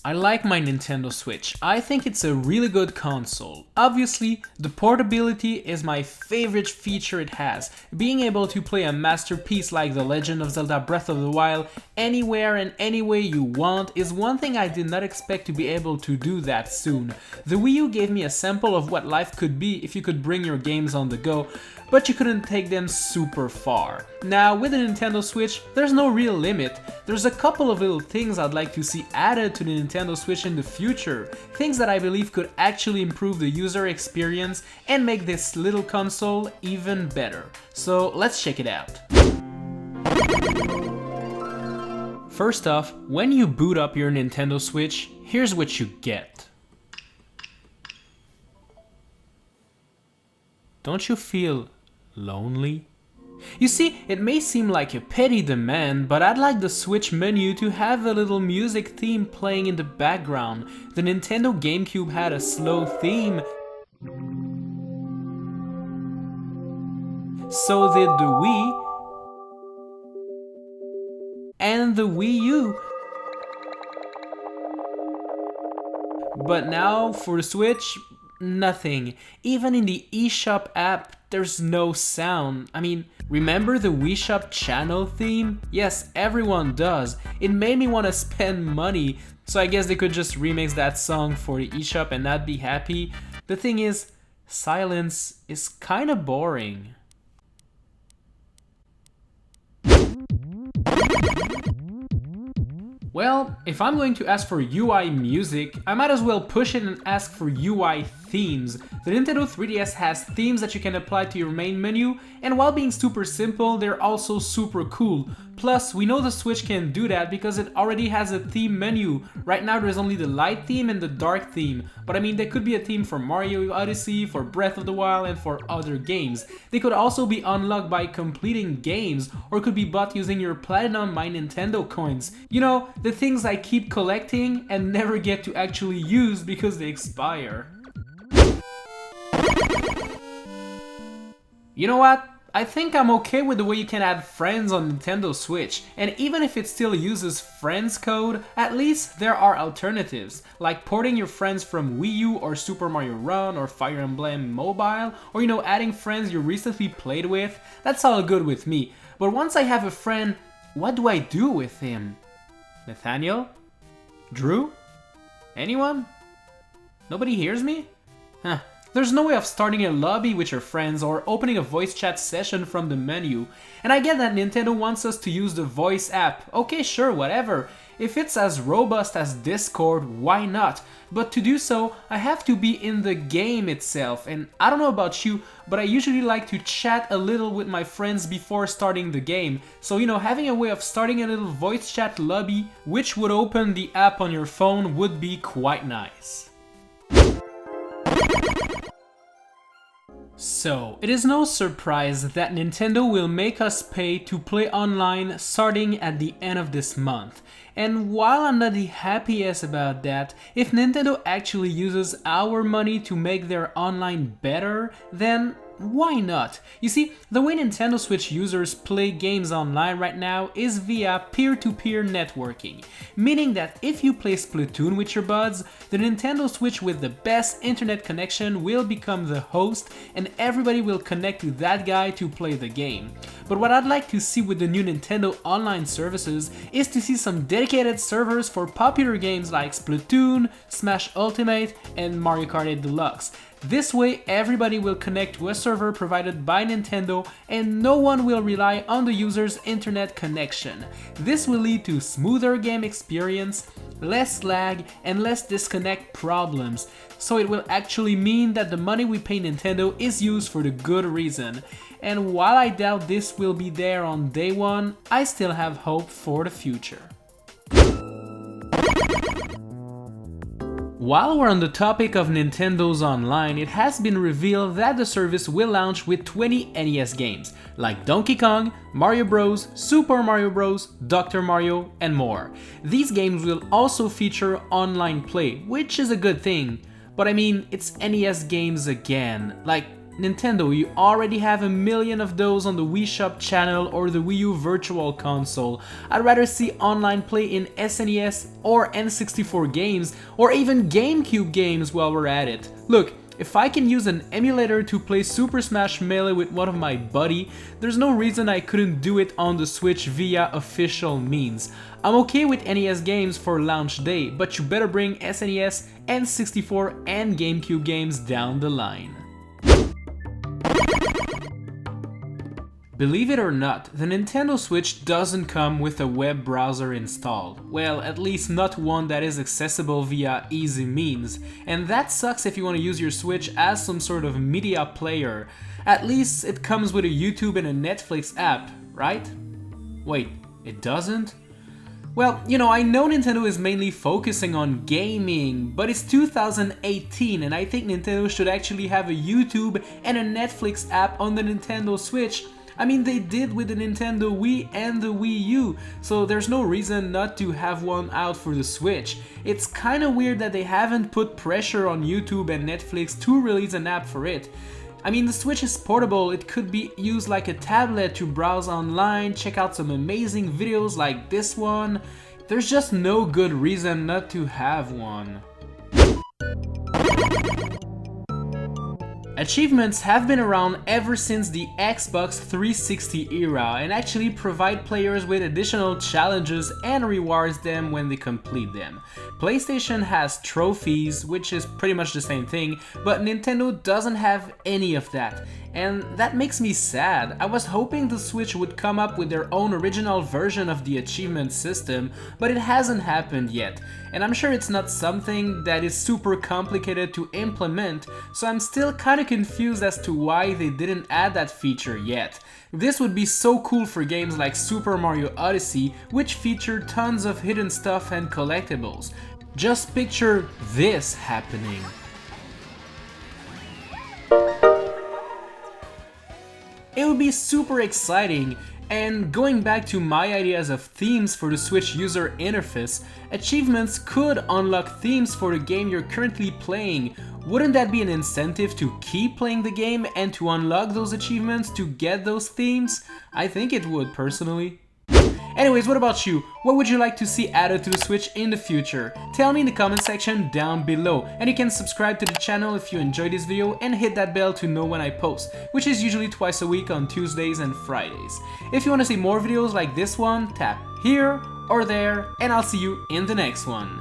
I like my Nintendo Switch. I think it's a really good console. Obviously, the portability is my favorite feature it has. Being able to play a masterpiece like The Legend of Zelda Breath of the Wild anywhere and any way you want is one thing I did not expect to be able to do that soon. The Wii U gave me a sample of what life could be if you could bring your games on the go, but you couldn't take them super far. Now, with the Nintendo Switch, there's no real limit. There's a couple of little things I'd like to see added to the Nintendo Switch in the future, things that I believe could actually improve the user experience and make this little console even better. So let's check it out. First off, when you boot up your Nintendo Switch, here's what you get. Don't you feel lonely? You see, it may seem like a petty demand, but I'd like the Switch menu to have a little music theme playing in the background. The Nintendo GameCube had a slow theme, so did the Wii and the Wii U. But now for the Switch, nothing. Even in the eShop app, there's no sound. I mean, remember the Wii Shop channel theme? Yes, everyone does. It made me want to spend money, so I guess they could just remix that song for the eShop and not be happy. The thing is, silence is kinda boring. Well, if I'm going to ask for UI music, I might as well push it and ask for UI themes. The Nintendo 3DS has themes that you can apply to your main menu, and while being super simple, they're also super cool. Plus, we know the Switch can do that because it already has a theme menu. Right now there's only the light theme and the dark theme, but I mean there could be a theme for Mario Odyssey, for Breath of the Wild, and for other games. They could also be unlocked by completing games, or could be bought using your Platinum My Nintendo coins. You know, the things I keep collecting and never get to actually use because they expire. You know what? I think I'm okay with the way you can add friends on Nintendo Switch, and even if it still uses friends code, at least there are alternatives, like porting your friends from Wii U or Super Mario Run or Fire Emblem Mobile, or adding friends you recently played with. That's all good with me. But once I have a friend, what do I do with him? Nathaniel? Drew? Anyone? Nobody hears me? Huh. There's no way of starting a lobby with your friends or opening a voice chat session from the menu. And I get that Nintendo wants us to use the voice app. Okay, sure, whatever. If it's as robust as Discord, why not? But to do so, I have to be in the game itself. And I don't know about you, but I usually like to chat a little with my friends before starting the game. So, having a way of starting a little voice chat lobby, which would open the app on your phone, would be quite nice. So, it is no surprise that Nintendo will make us pay to play online starting at the end of this month. And while I'm not the happiest about that, if Nintendo actually uses our money to make their online better, then why not? You see, the way Nintendo Switch users play games online right now is via peer-to-peer networking, meaning that if you play Splatoon with your buds, the Nintendo Switch with the best internet connection will become the host and everybody will connect to that guy to play the game. But what I'd like to see with the new Nintendo online services is to see some dedicated servers for popular games like Splatoon, Smash Ultimate, and Mario Kart 8 Deluxe. This way, everybody will connect to a server provided by Nintendo and no one will rely on the user's internet connection. This will lead to smoother game experience, less lag, and less disconnect problems. So it will actually mean that the money we pay Nintendo is used for the good reason. And while I doubt this will be there on day one, I still have hope for the future. While we're on the topic of Nintendo's online, it has been revealed that the service will launch with 20 NES games, like Donkey Kong, Mario Bros, Super Mario Bros, Dr. Mario, and more. These games will also feature online play, which is a good thing. But I mean, it's NES games again. Like, Nintendo, you already have 1 million of those on the eShop channel or the Wii U Virtual Console. I'd rather see online play in SNES or N64 games, or even GameCube games while we're at it. Look, if I can use an emulator to play Super Smash Melee with one of my buddy, there's no reason I couldn't do it on the Switch via official means. I'm okay with NES games for launch day, but you better bring SNES, N64 and GameCube games down the line. Believe it or not, the Nintendo Switch doesn't come with a web browser installed. Well, at least not one that is accessible via easy means. And that sucks if you want to use your Switch as some sort of media player. At least it comes with a YouTube and a Netflix app, right? Wait, it doesn't? Well, you know, I know Nintendo is mainly focusing on gaming, but it's 2018 and I think Nintendo should actually have a YouTube and a Netflix app on the Nintendo Switch. I mean, they did with the Nintendo Wii and the Wii U, so there's no reason not to have one out for the Switch. It's kinda weird that they haven't put pressure on YouTube and Netflix to release an app for it. I mean, the Switch is portable, it could be used like a tablet to browse online, check out some amazing videos like this one. There's just no good reason not to have one. Achievements have been around ever since the Xbox 360 era and actually provide players with additional challenges and rewards them when they complete them. PlayStation has trophies, which is pretty much the same thing, but Nintendo doesn't have any of that. And that makes me sad. I was hoping the Switch would come up with their own original version of the achievement system, but it hasn't happened yet. And I'm sure it's not something that is super complicated to implement, so I'm still kinda confused as to why they didn't add that feature yet. This would be so cool for games like Super Mario Odyssey, which feature tons of hidden stuff and collectibles. Just picture this happening. It would be super exciting, and going back to my ideas of themes for the Switch user interface, achievements could unlock themes for the game you're currently playing. Wouldn't that be an incentive to keep playing the game and to unlock those achievements to get those themes? I think it would, personally. Anyways, what about you? What would you like to see added to the Switch in the future? Tell me in the comment section down below, and you can subscribe to the channel if you enjoyed this video and hit that bell to know when I post, which is usually twice a week on Tuesdays and Fridays. If you want to see more videos like this one, tap here or there, and I'll see you in the next one.